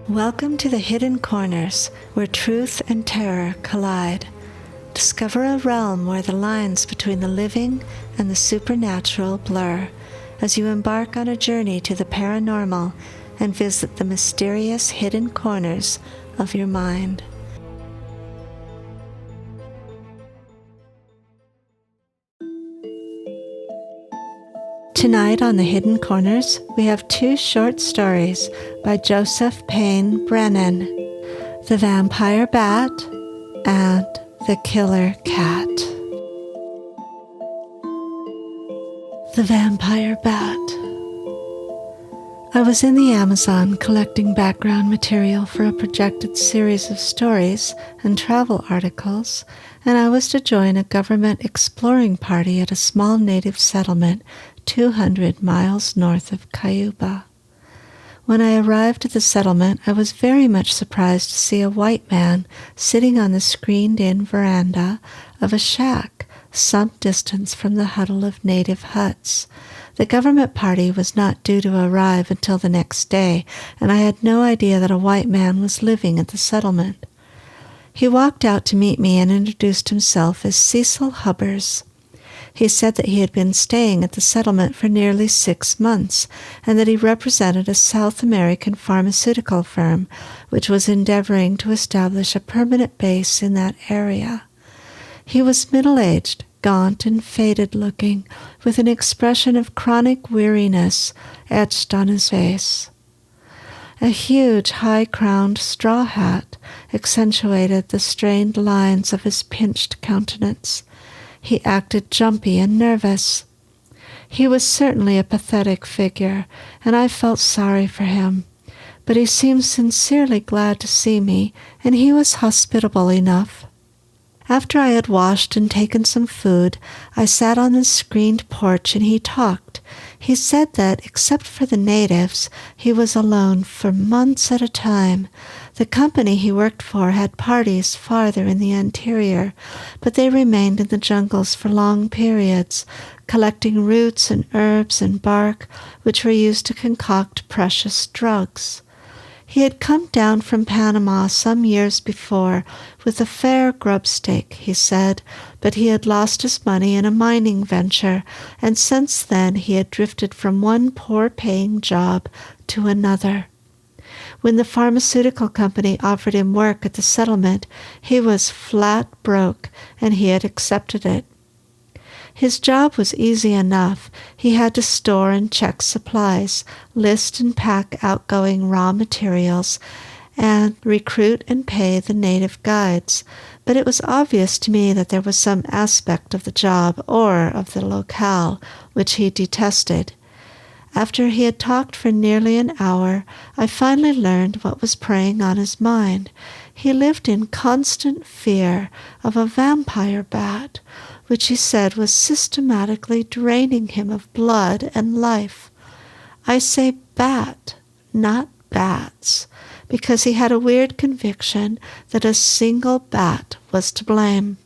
Welcome to the Hidden Corners, where truth and terror collide. Discover a realm where the lines between the living and the supernatural blur, as you embark on a journey to the paranormal and visit the mysterious hidden corners of your mind. Tonight on the Hidden Corners, we have two short stories by Joseph Payne Brennan, The Vampire Bat and The Killer Cat. The Vampire Bat. I was in the Amazon collecting background material for a projected series of stories and travel articles, and I was to join a government exploring party at a small native settlement 200 miles north of Cayuba. When I arrived at the settlement, I was very much surprised to see a white man sitting on the screened-in veranda of a shack some distance from the huddle of native huts. The government party was not due to arrive until the next day, and I had no idea that a white man was living at the settlement. He walked out to meet me and introduced himself as Cecil Hubbers. He said that he had been staying at the settlement for nearly 6 months, and that he represented a South American pharmaceutical firm which was endeavoring to establish a permanent base in that area. He was middle-aged, gaunt and faded-looking, with an expression of chronic weariness etched on his face. A huge, high-crowned straw hat accentuated the strained lines of his pinched countenance. He acted jumpy and nervous. He was certainly a pathetic figure, and I felt sorry for him. But he seemed sincerely glad to see me, and he was hospitable enough. After I had washed and taken some food, I sat on the screened porch and he talked. He said that, except for the natives, he was alone for months at a time. The company he worked for had parties farther in the interior, but they remained in the jungles for long periods, collecting roots and herbs and bark, which were used to concoct precious drugs. He had come down from Panama some years before with a fair grubstake, he said, but he had lost his money in a mining venture, and since then he had drifted from one poor-paying job to another. When the pharmaceutical company offered him work at the settlement, he was flat broke, and he had accepted it. His job was easy enough. He had to store and check supplies, list and pack outgoing raw materials, and recruit and pay the native guides. But it was obvious to me that there was some aspect of the job or of the locale which he detested. After he had talked for nearly an hour, I finally learned what was preying on his mind. He lived in constant fear of a vampire bat, which he said was systematically draining him of blood and life. I say bat, not bats, because he had a weird conviction that a single bat was to blame.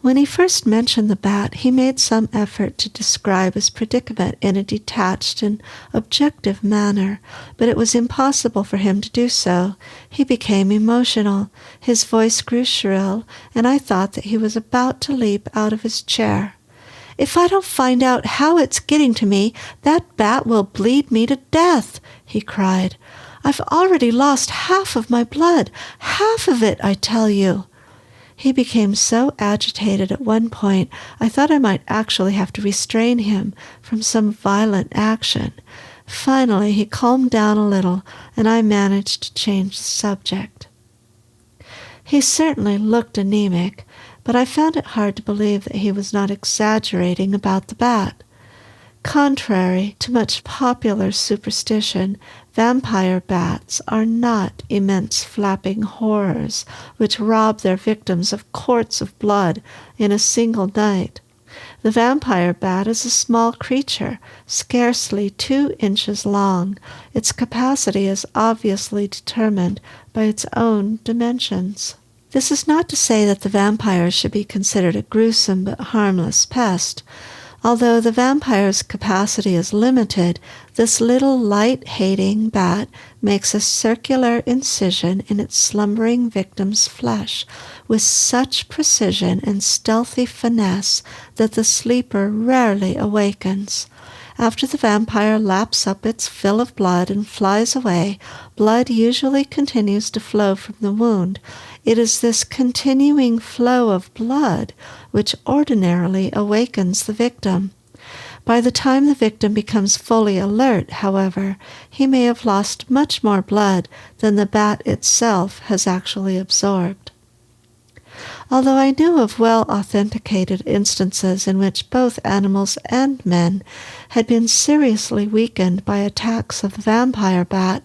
When he first mentioned the bat, he made some effort to describe his predicament in a detached and objective manner, but it was impossible for him to do so. He became emotional, his voice grew shrill, and I thought that he was about to leap out of his chair. "If I don't find out how it's getting to me, that bat will bleed me to death," he cried. "I've already lost half of my blood, half of it, I tell you." He became so agitated at one point, I thought I might actually have to restrain him from some violent action. Finally, he calmed down a little, and I managed to change the subject. He certainly looked anemic, but I found it hard to believe that he was not exaggerating about the bat. Contrary to much popular superstition, vampire bats are not immense flapping horrors which rob their victims of quarts of blood in a single night. The vampire bat is a small creature, scarcely 2 inches long. Its capacity is obviously determined by its own dimensions. This is not to say that the vampire should be considered a gruesome but harmless pest. Although the vampire's capacity is limited, this little light-hating bat makes a circular incision in its slumbering victim's flesh with such precision and stealthy finesse that the sleeper rarely awakens. After the vampire laps up its fill of blood and flies away, blood usually continues to flow from the wound. It is this continuing flow of blood which ordinarily awakens the victim. By the time the victim becomes fully alert, however, he may have lost much more blood than the bat itself has actually absorbed. Although I knew of well-authenticated instances in which both animals and men had been seriously weakened by attacks of the vampire bat,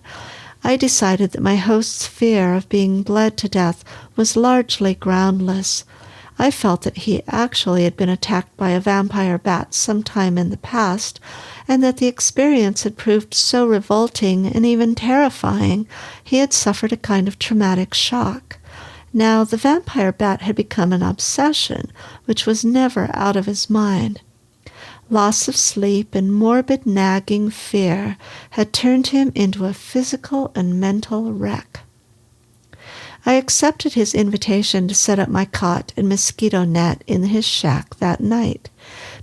I decided that my host's fear of being bled to death was largely groundless. I felt that he actually had been attacked by a vampire bat sometime in the past, and that the experience had proved so revolting and even terrifying, he had suffered a kind of traumatic shock. Now, the vampire bat had become an obsession, which was never out of his mind. Loss of sleep and morbid nagging fear had turned him into a physical and mental wreck. I accepted his invitation to set up my cot and mosquito net in his shack that night.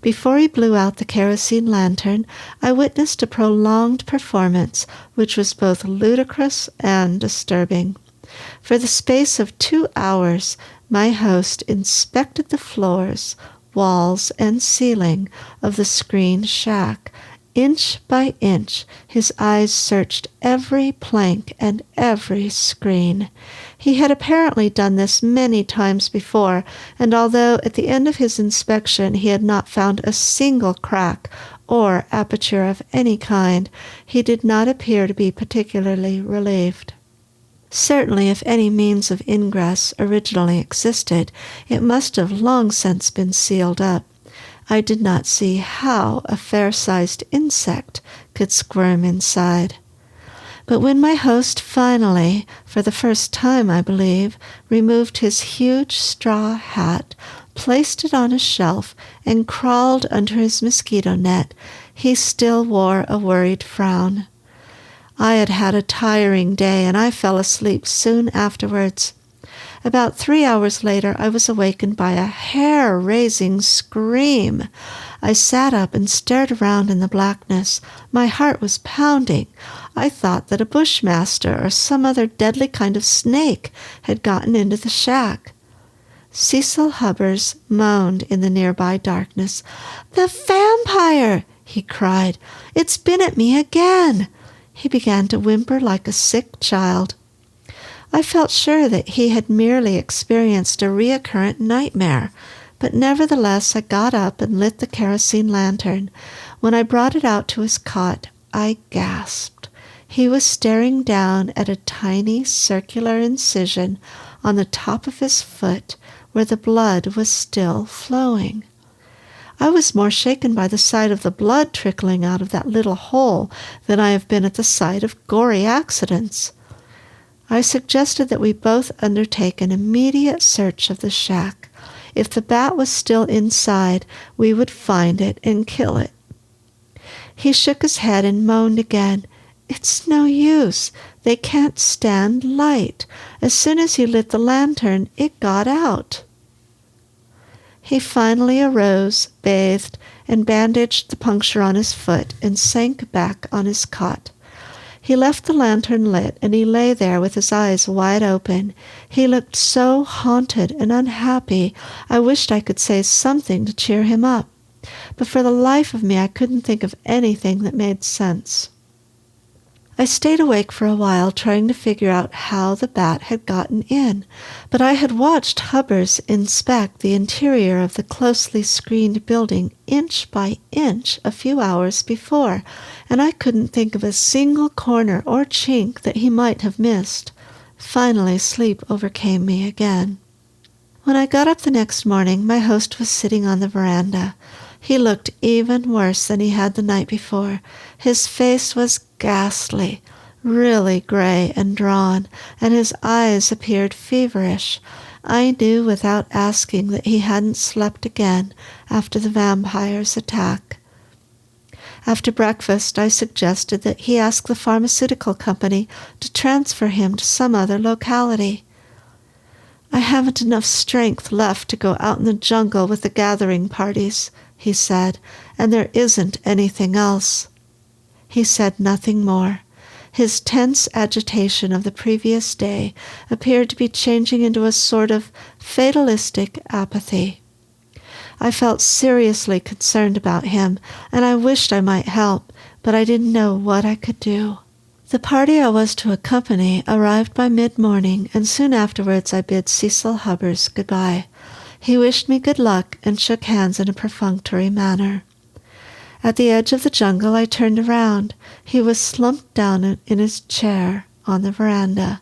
Before he blew out the kerosene lantern, I witnessed a prolonged performance which was both ludicrous and disturbing. For the space of 2 hours, my host inspected the floors, walls, and ceiling of the screened shack. Inch by inch, his eyes searched every plank and every screen. He had apparently done this many times before, and although at the end of his inspection he had not found a single crack or aperture of any kind, he did not appear to be particularly relieved. Certainly, if any means of ingress originally existed, it must have long since been sealed up. I did not see how a fair-sized insect could squirm inside. But when my host finally, for the first time I believe, removed his huge straw hat, placed it on a shelf, and crawled under his mosquito net, he still wore a worried frown. I had had a tiring day, and I fell asleep soon afterwards. About 3 hours later, I was awakened by a hair-raising scream. I sat up and stared around in the blackness. My heart was pounding. I thought that a bushmaster or some other deadly kind of snake had gotten into the shack. Cecil Hubbers moaned in the nearby darkness. "The vampire!" he cried. "It's been at me again!" He began to whimper like a sick child. I felt sure that he had merely experienced a recurrent nightmare, but nevertheless I got up and lit the kerosene lantern. When I brought it out to his cot, I gasped. He was staring down at a tiny circular incision on the top of his foot where the blood was still flowing. I was more shaken by the sight of the blood trickling out of that little hole than I have been at the sight of gory accidents. I suggested that we both undertake an immediate search of the shack. If the bat was still inside, we would find it and kill it. He shook his head and moaned again. "It's no use. They can't stand light. As soon as he lit the lantern, it got out." He finally arose, bathed, and bandaged the puncture on his foot and sank back on his cot. He left the lantern lit, and he lay there with his eyes wide open. He looked so haunted and unhappy, I wished I could say something to cheer him up. But for the life of me, I couldn't think of anything that made sense. I stayed awake for a while trying to figure out how the bat had gotten in, but I had watched Hubbers inspect the interior of the closely screened building inch by inch a few hours before, and I couldn't think of a single corner or chink that he might have missed. Finally, sleep overcame me again. When I got up the next morning, my host was sitting on the veranda. He looked even worse than he had the night before. His face was ghastly, really gray and drawn, and his eyes appeared feverish. I knew without asking that he hadn't slept again after the vampire's attack. After breakfast, I suggested that he ask the pharmaceutical company to transfer him to some other locality. "I haven't enough strength left to go out in the jungle with the gathering parties," he said, "and there isn't anything else." He said nothing more. His tense agitation of the previous day appeared to be changing into a sort of fatalistic apathy. I felt seriously concerned about him, and I wished I might help, but I didn't know what I could do. The party I was to accompany arrived by mid-morning, and soon afterwards I bid Cecil Hubbers goodbye. He wished me good luck and shook hands in a perfunctory manner. At the edge of the jungle I turned around. He was slumped down in his chair on the veranda.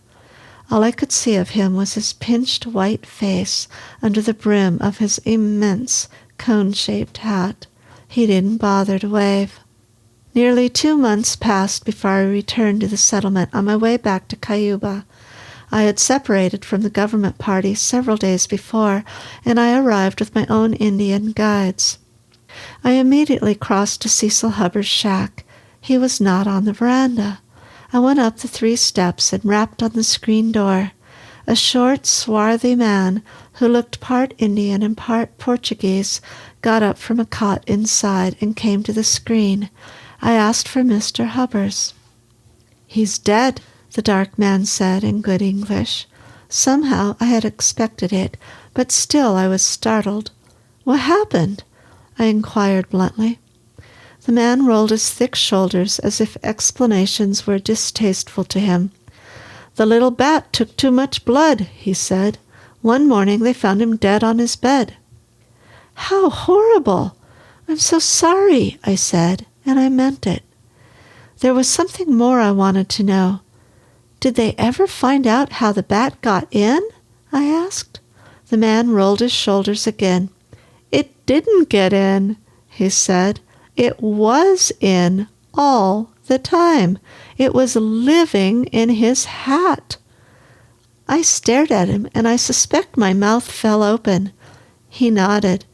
All I could see of him was his pinched white face under the brim of his immense cone-shaped hat. He didn't bother to wave. Nearly 2 months passed before I returned to the settlement on my way back to Cayuba. I had separated from the government party several days before, and I arrived with my own Indian guides. I immediately crossed to Cecil Hubbard's shack. He was not on the veranda. I went up the 3 steps and rapped on the screen door. A short, swarthy man, who looked part Indian and part Portuguese, got up from a cot inside and came to the screen. I asked for Mr. Hubbers. "He's dead," the dark man said in good English. Somehow I had expected it, but still I was startled. "What happened?" I inquired bluntly. The man rolled his thick shoulders as if explanations were distasteful to him. "The little bat took too much blood," he said. "One morning they found him dead on his bed." "How horrible! I'm so sorry," I said, and I meant it. There was something more I wanted to know. "Did they ever find out how the bat got in?" I asked. The man rolled his shoulders again. "It didn't get in," he said. "It was in all the time. It was living in his hat." I stared at him, and I suspect my mouth fell open. He nodded.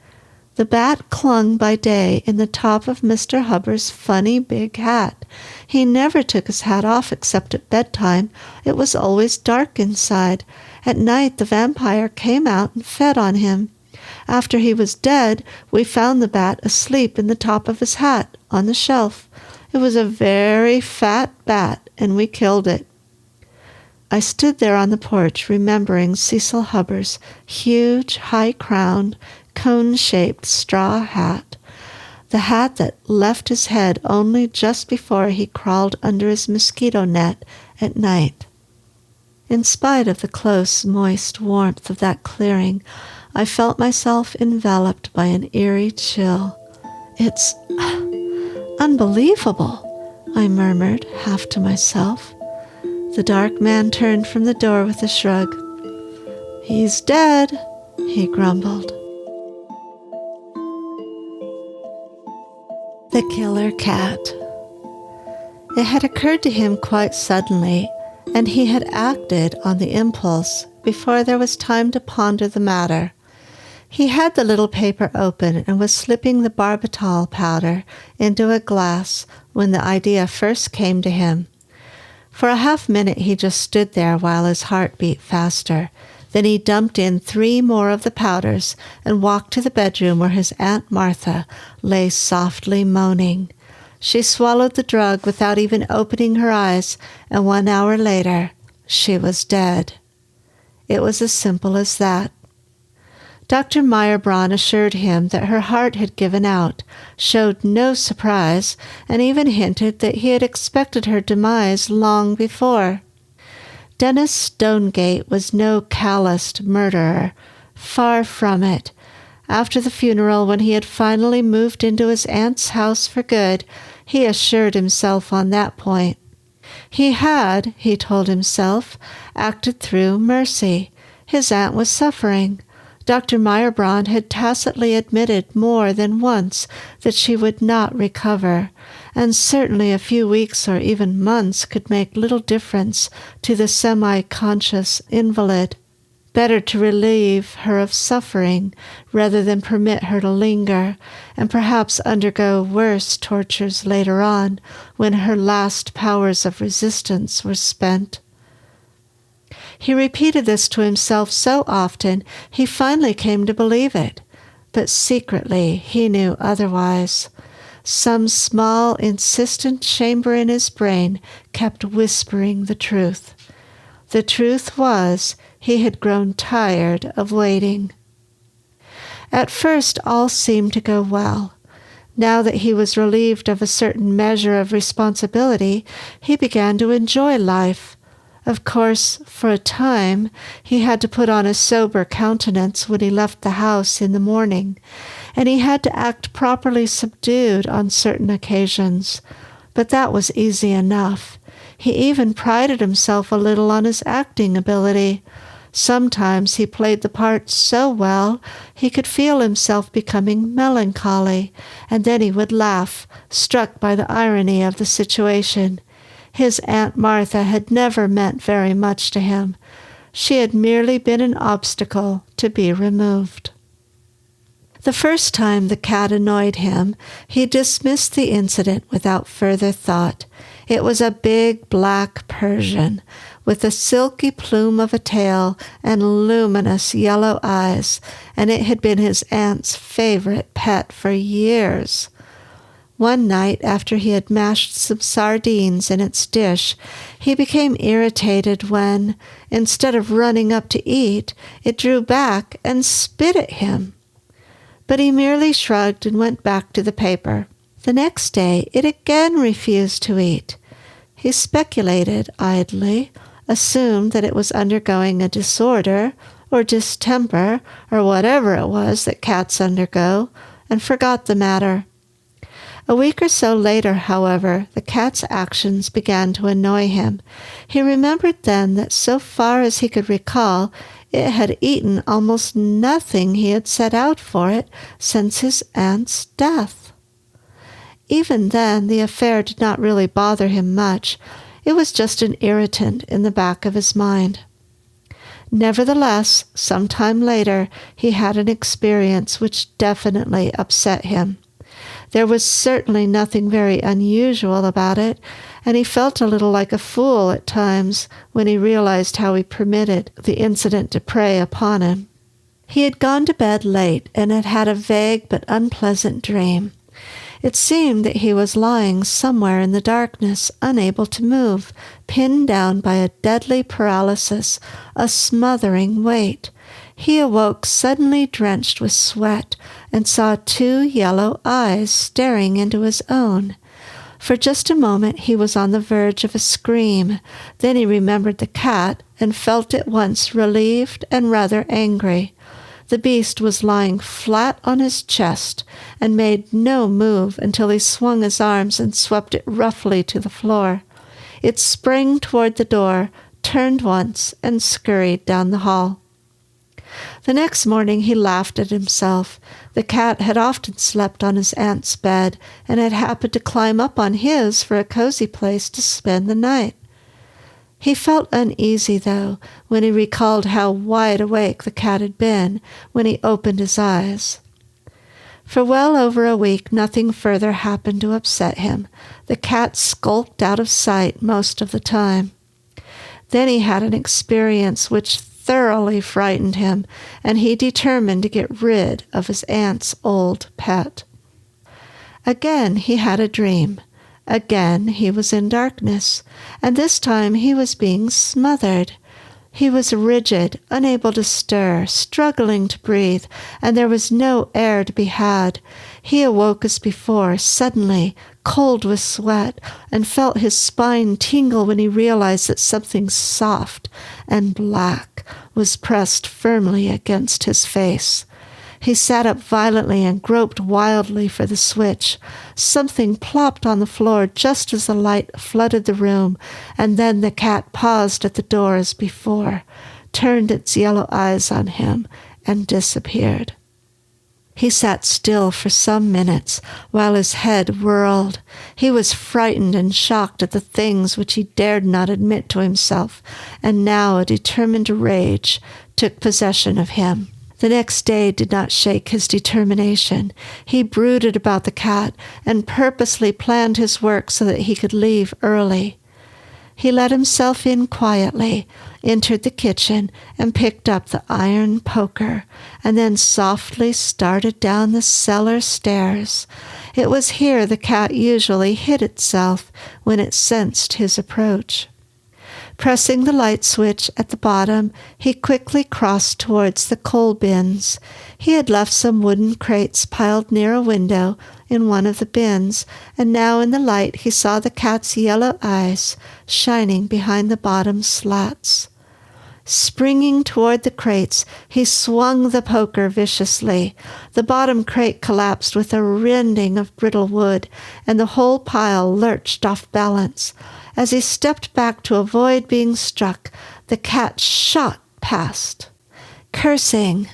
The bat clung by day in the top of Mr. Hubbard's funny big hat. He never took his hat off except at bedtime. It was always dark inside. At night the vampire came out and fed on him. After he was dead, we found the bat asleep in the top of his hat on the shelf. It was a very fat bat, and we killed it. I stood there on the porch, remembering Cecil Hubbard's huge, high-crowned, cone-shaped straw hat, the hat that left his head only just before he crawled under his mosquito net at night. In spite of the close, moist warmth of that clearing, I felt myself enveloped by an eerie chill. "It's unbelievable," I murmured, half to myself. The dark man turned from the door with a shrug. "He's dead," he grumbled. The killer cat. It had occurred to him quite suddenly, and he had acted on the impulse before there was time to ponder the matter. He had the little paper open and was slipping the barbital powder into a glass when the idea first came to him. For a half-minute he just stood there while his heart beat faster. Then he dumped in 3 more of the powders and walked to the bedroom where his Aunt Martha lay softly moaning. She swallowed the drug without even opening her eyes, and 1 hour later she was dead. It was as simple as that. Dr. Meyerbraun assured him that her heart had given out, showed no surprise, and even hinted that he had expected her demise long before. Dennis Stonegate was no calloused murderer. Far from it. After the funeral, when he had finally moved into his aunt's house for good, he assured himself on that point. He had, he told himself, acted through mercy. His aunt was suffering. Dr. Meyerbraun had tacitly admitted more than once that she would not recover, and certainly a few weeks or even months could make little difference to the semi-conscious invalid. Better to relieve her of suffering rather than permit her to linger and perhaps undergo worse tortures later on when her last powers of resistance were spent. He repeated this to himself so often he finally came to believe it, but secretly he knew otherwise. Some small, insistent chamber in his brain kept whispering the truth. The truth was, he had grown tired of waiting. At first, all seemed to go well. Now that he was relieved of a certain measure of responsibility, he began to enjoy life. Of course, for a time, he had to put on a sober countenance when he left the house in the morning, and he had to act properly subdued on certain occasions. But that was easy enough. He even prided himself a little on his acting ability. Sometimes he played the part so well he could feel himself becoming melancholy, and then he would laugh, struck by the irony of the situation. His Aunt Martha had never meant very much to him. She had merely been an obstacle to be removed. The first time the cat annoyed him, he dismissed the incident without further thought. It was a big black Persian, with a silky plume of a tail and luminous yellow eyes, and it had been his aunt's favorite pet for years. One night, after he had mashed some sardines in its dish, he became irritated when, instead of running up to eat, it drew back and spit at him. But he merely shrugged and went back to the paper. The next day, it again refused to eat. He speculated idly, assumed that it was undergoing a disorder or distemper or whatever it was that cats undergo, and forgot the matter. A week or so later, however, the cat's actions began to annoy him. He remembered then that so far as he could recall, it had eaten almost nothing he had set out for it since his aunt's death. Even then, the affair did not really bother him much. It was just an irritant in the back of his mind. Nevertheless, some time later, he had an experience which definitely upset him. There was certainly nothing very unusual about it, and he felt a little like a fool at times when he realized how he permitted the incident to prey upon him. He had gone to bed late and had had a vague but unpleasant dream. It seemed that he was lying somewhere in the darkness, unable to move, pinned down by a deadly paralysis, a smothering weight. He awoke suddenly drenched with sweat and saw two yellow eyes staring into his own. For just a moment he was on the verge of a scream. Then he remembered the cat and felt at once relieved and rather angry. The beast was lying flat on his chest and made no move until he swung his arms and swept it roughly to the floor. It sprang toward the door, turned once, and scurried down the hall. The next morning he laughed at himself. The cat had often slept on his aunt's bed and had happened to climb up on his for a cozy place to spend the night. He felt uneasy, though, when he recalled how wide awake the cat had been when he opened his eyes. For well over a week nothing further happened to upset him. The cat skulked out of sight most of the time. Then he had an experience which thoroughly frightened him, and he determined to get rid of his aunt's old pet. Again he had a dream. Again he was in darkness, and this time he was being smothered. He was rigid, unable to stir, struggling to breathe, and there was no air to be had. He awoke as before, suddenly, cold with sweat, and felt his spine tingle when he realized that something soft and black was pressed firmly against his face. He sat up violently and groped wildly for the switch. Something plopped on the floor just as the light flooded the room, and then the cat paused at the door as before, turned its yellow eyes on him, and disappeared. He sat still for some minutes while his head whirled. He was frightened and shocked at the things which he dared not admit to himself, and now a determined rage took possession of him. The next day did not shake his determination. He brooded about the cat and purposely planned his work so that he could leave early. He let himself in quietly, entered the kitchen, and picked up the iron poker, and then softly started down the cellar stairs. It was here the cat usually hid itself when it sensed his approach. Pressing the light switch at the bottom, he quickly crossed towards the coal bins. He had left some wooden crates piled near a window in one of the bins, and now in the light he saw the cat's yellow eyes shining behind the bottom slats. Springing toward the crates, he swung the poker viciously. The bottom crate collapsed with a rending of brittle wood, and the whole pile lurched off balance. As he stepped back to avoid being struck, the cat shot past. Cursing,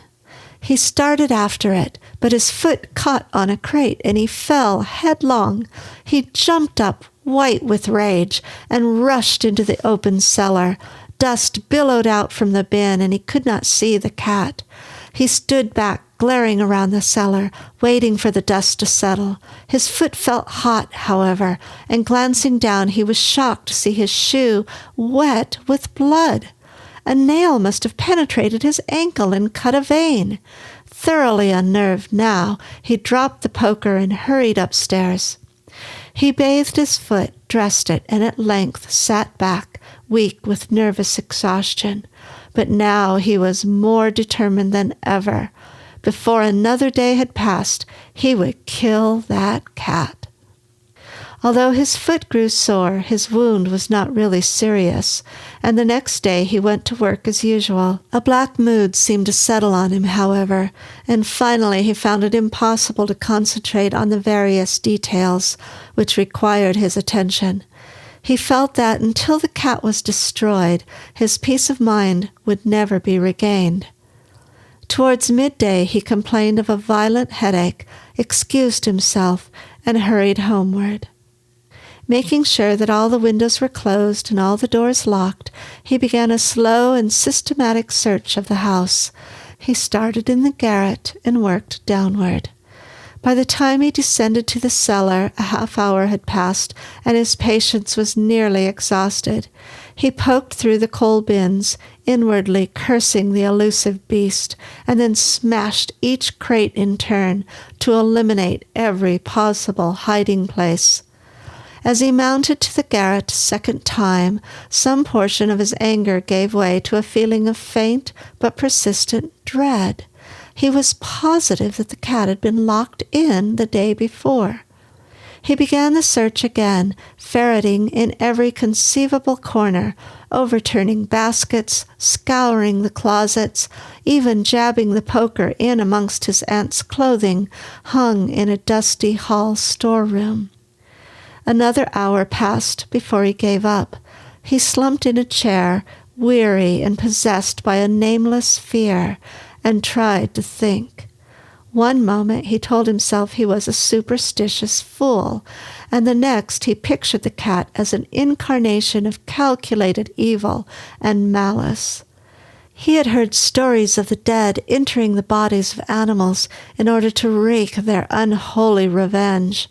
he started after it, but his foot caught on a crate and he fell headlong. He jumped up, white with rage, and rushed into the open cellar. Dust billowed out from the bin and he could not see the cat. He stood back, glaring around the cellar, waiting for the dust to settle. His foot felt hot, however, and glancing down he was shocked to see his shoe wet with blood. A nail must have penetrated his ankle and cut a vein. Thoroughly unnerved now, he dropped the poker and hurried upstairs. He bathed his foot, dressed it, and at length sat back, weak with nervous exhaustion. But now he was more determined than ever. Before another day had passed, he would kill that cat. Although his foot grew sore, his wound was not really serious, and the next day he went to work as usual. A black mood seemed to settle on him, however, and finally he found it impossible to concentrate on the various details which required his attention. He felt that until the cat was destroyed, his peace of mind would never be regained. Towards midday he complained of a violent headache, excused himself, and hurried homeward. Making sure that all the windows were closed and all the doors locked, he began a slow and systematic search of the house. He started in the garret and worked downward. By the time he descended to the cellar, a half-hour had passed, and his patience was nearly exhausted. He poked through the coal bins, inwardly cursing the elusive beast, and then smashed each crate in turn to eliminate every possible hiding place. As he mounted to the garret a second time, some portion of his anger gave way to a feeling of faint but persistent dread. He was positive that the cat had been locked in the day before. He began the search again, ferreting in every conceivable corner, overturning baskets, scouring the closets, even jabbing the poker in amongst his aunt's clothing, hung in a dusty hall storeroom. Another hour passed before he gave up. He slumped in a chair, weary and possessed by a nameless fear, and tried to think. One moment he told himself he was a superstitious fool, and the next he pictured the cat as an incarnation of calculated evil and malice. He had heard stories of the dead entering the bodies of animals in order to wreak their unholy revenge.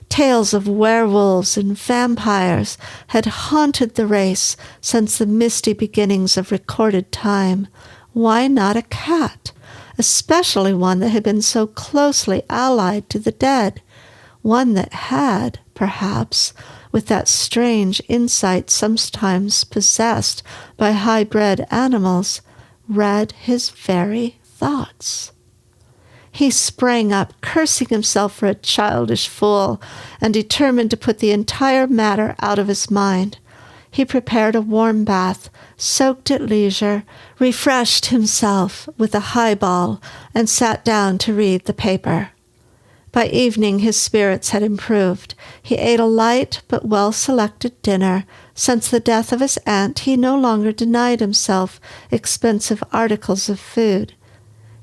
Tales of werewolves and vampires had haunted the race since the misty beginnings of recorded time. Why not a cat, especially one that had been so closely allied to the dead? One that had, perhaps, with that strange insight sometimes possessed by high-bred animals, read his very thoughts. He sprang up, cursing himself for a childish fool, and determined to put the entire matter out of his mind. He prepared a warm bath, soaked at leisure, refreshed himself with a highball, and sat down to read the paper. By evening his spirits had improved. He ate a light but well-selected dinner. Since the death of his aunt, he no longer denied himself expensive articles of food.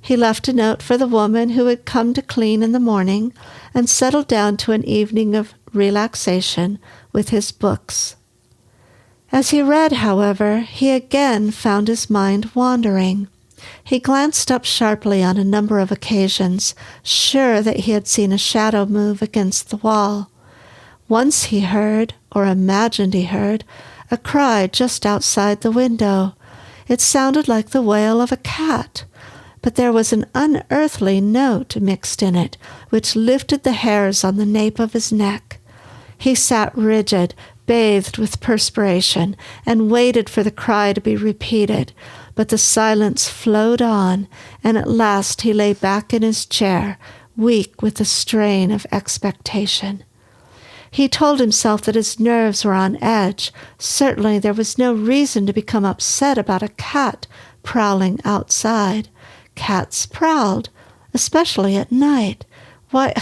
He left a note for the woman who had come to clean in the morning and settled down to an evening of relaxation with his books. As he read, however, he again found his mind wandering. He glanced up sharply on a number of occasions, sure that he had seen a shadow move against the wall. Once he heard, or imagined he heard, a cry just outside the window. It sounded like the wail of a cat, but there was an unearthly note mixed in it, which lifted the hairs on the nape of his neck. He sat rigid, bathed with perspiration, and waited for the cry to be repeated, but the silence flowed on, and at last he lay back in his chair, weak with the strain of expectation. He told himself that his nerves were on edge. Certainly there was no reason to become upset about a cat prowling outside. Cats prowled, especially at night. Why,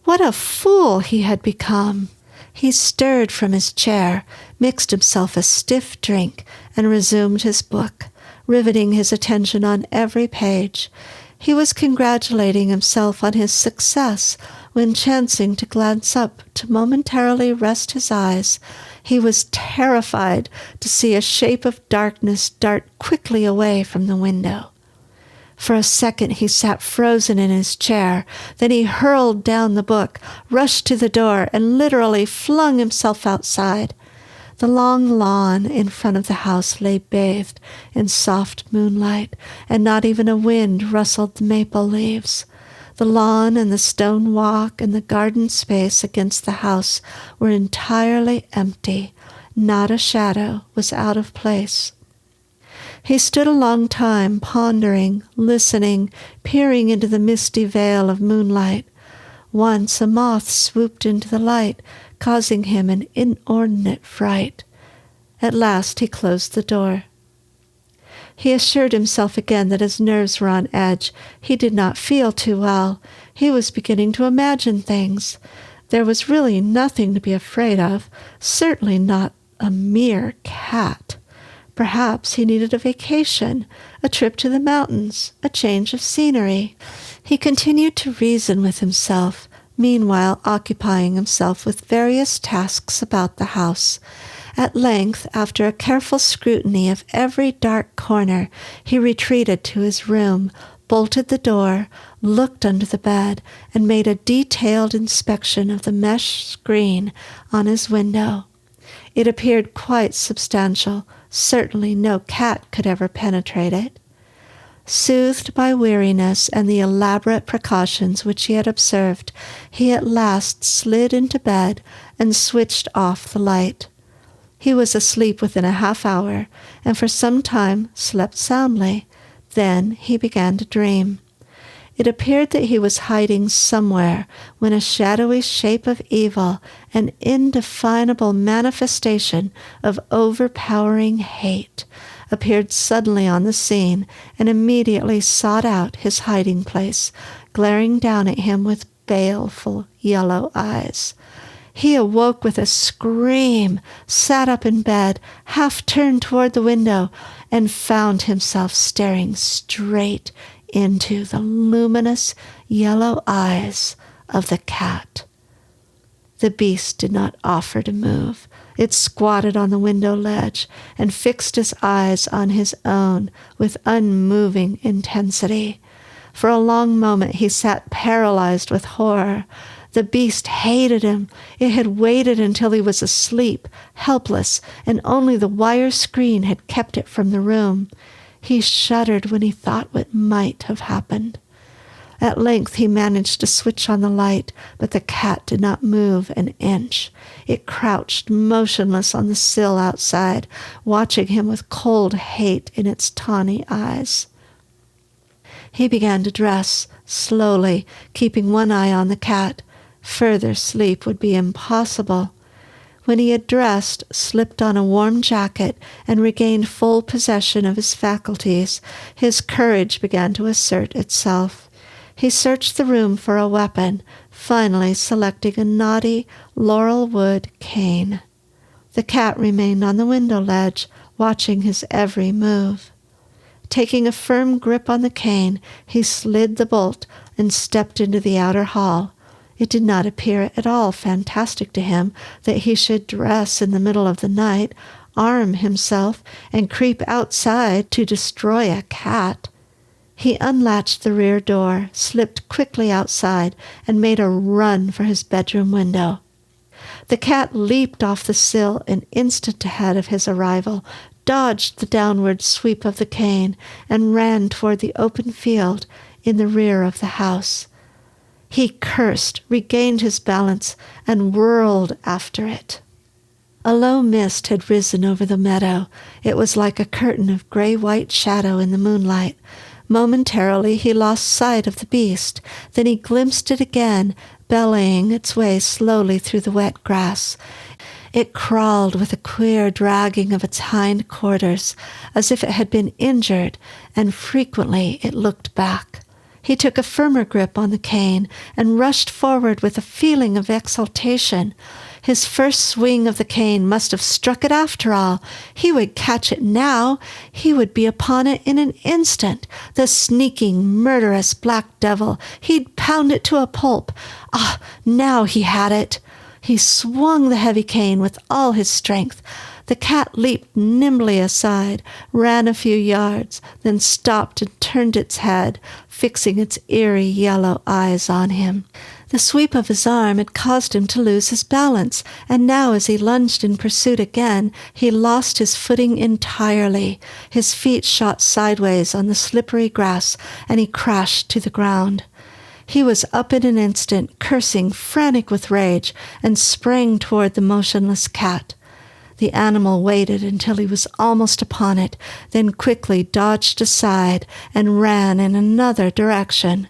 what a fool he had become! He stirred from his chair, mixed himself a stiff drink, and resumed his book, riveting his attention on every page. He was congratulating himself on his success when, chancing to glance up to momentarily rest his eyes, he was terrified to see a shape of darkness dart quickly away from the window. For a second he sat frozen in his chair. Then he hurled down the book, rushed to the door, and literally flung himself outside. The long lawn in front of the house lay bathed in soft moonlight, and not even a wind rustled the maple leaves. The lawn and the stone walk and the garden space against the house were entirely empty. Not a shadow was out of place. He stood a long time, pondering, listening, peering into the misty veil of moonlight. Once a moth swooped into the light, causing him an inordinate fright. At last he closed the door. He assured himself again that his nerves were on edge. He did not feel too well. He was beginning to imagine things. There was really nothing to be afraid of, certainly not a mere cat. Perhaps he needed a vacation, a trip to the mountains, a change of scenery. He continued to reason with himself, meanwhile occupying himself with various tasks about the house. At length, after a careful scrutiny of every dark corner, he retreated to his room, bolted the door, looked under the bed, and made a detailed inspection of the mesh screen on his window. It appeared quite substantial. Certainly no cat could ever penetrate it. Soothed by weariness and the elaborate precautions which he had observed, he at last slid into bed and switched off the light. He was asleep within a half-hour, and for some time slept soundly. Then he began to dream. It appeared that he was hiding somewhere when a shadowy shape of evil, an indefinable manifestation of overpowering hate, appeared suddenly on the scene and immediately sought out his hiding place, glaring down at him with baleful yellow eyes. He awoke with a scream, sat up in bed, half turned toward the window, and found himself staring straight into the luminous yellow eyes of the cat. The beast did not offer to move. It squatted on the window ledge and fixed its eyes on his own with unmoving intensity. For a long moment he sat paralyzed with horror. The beast hated him. It had waited until he was asleep, helpless, and only the wire screen had kept it from the room. He shuddered when he thought what might have happened. At length he managed to switch on the light, but the cat did not move an inch. It crouched motionless on the sill outside, watching him with cold hate in its tawny eyes. He began to dress, slowly, keeping one eye on the cat. Further sleep would be impossible. When he had dressed, slipped on a warm jacket, and regained full possession of his faculties, his courage began to assert itself. He searched the room for a weapon, finally selecting a knotty laurel wood cane. The cat remained on the window ledge, watching his every move. Taking a firm grip on the cane, he slid the bolt and stepped into the outer hall. It did not appear at all fantastic to him that he should dress in the middle of the night, arm himself, and creep outside to destroy a cat. He unlatched the rear door, slipped quickly outside, and made a run for his bedroom window. The cat leaped off the sill an instant ahead of his arrival, dodged the downward sweep of the cane, and ran toward the open field in the rear of the house. He cursed, regained his balance, and whirled after it. A low mist had risen over the meadow. It was like a curtain of gray-white shadow in the moonlight. Momentarily he lost sight of the beast. Then he glimpsed it again, bellying its way slowly through the wet grass. It crawled with a queer dragging of its hind quarters, as if it had been injured, and frequently it looked back. He took a firmer grip on the cane and rushed forward with a feeling of exultation. His first swing of the cane must have struck it after all. He would catch it now. He would be upon it in an instant. The sneaking, murderous black devil. He'd pound it to a pulp. Ah, now he had it. He swung the heavy cane with all his strength. The cat leaped nimbly aside, ran a few yards, then stopped and turned its head, fixing its eerie yellow eyes on him. The sweep of his arm had caused him to lose his balance, and now as he lunged in pursuit again, he lost his footing entirely. His feet shot sideways on the slippery grass, and he crashed to the ground. He was up in an instant, cursing, frantic with rage, and sprang toward the motionless cat. The animal waited until he was almost upon it, then quickly dodged aside and ran in another direction.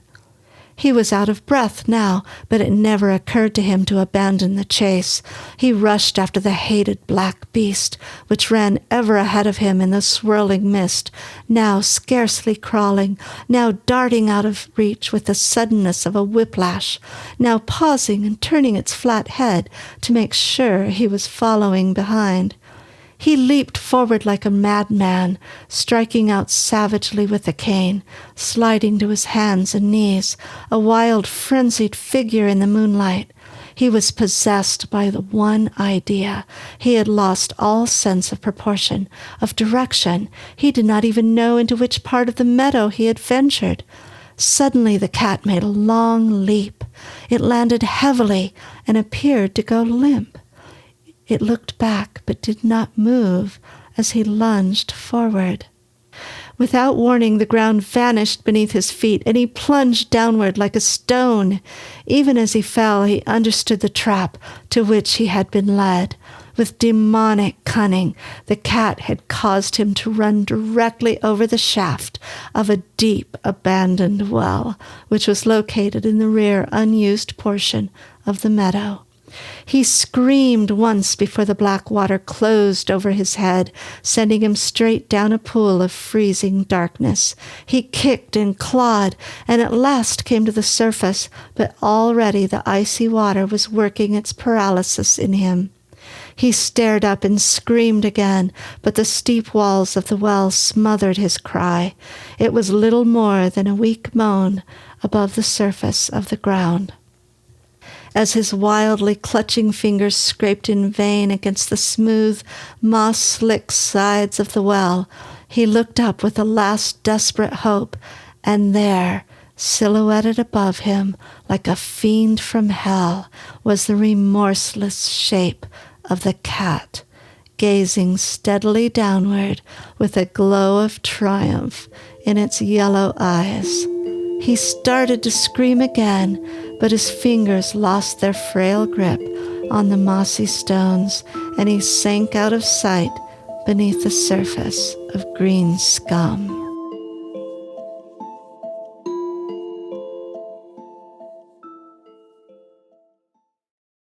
He was out of breath now, but it never occurred to him to abandon the chase. He rushed after the hated black beast, which ran ever ahead of him in the swirling mist, now scarcely crawling, now darting out of reach with the suddenness of a whiplash, now pausing and turning its flat head to make sure he was following behind. He leaped forward like a madman, striking out savagely with the cane, sliding to his hands and knees, a wild, frenzied figure in the moonlight. He was possessed by the one idea. He had lost all sense of proportion, of direction. He did not even know into which part of the meadow he had ventured. Suddenly the cat made a long leap. It landed heavily and appeared to go limp. It looked back, but did not move as he lunged forward. Without warning, the ground vanished beneath his feet, and he plunged downward like a stone. Even as he fell, he understood the trap to which he had been led. With demonic cunning, the cat had caused him to run directly over the shaft of a deep, abandoned well, which was located in the rear, unused portion of the meadow. He screamed once before the black water closed over his head, sending him straight down a pool of freezing darkness. He kicked and clawed, and at last came to the surface, but already the icy water was working its paralysis in him. He stared up and screamed again, but the steep walls of the well smothered his cry. It was little more than a weak moan above the surface of the ground. As his wildly clutching fingers scraped in vain against the smooth, moss-slick sides of the well, he looked up with a last desperate hope, and there, silhouetted above him like a fiend from hell, was the remorseless shape of the cat, gazing steadily downward with a glow of triumph in its yellow eyes. He started to scream again, but his fingers lost their frail grip on the mossy stones, and he sank out of sight beneath the surface of green scum.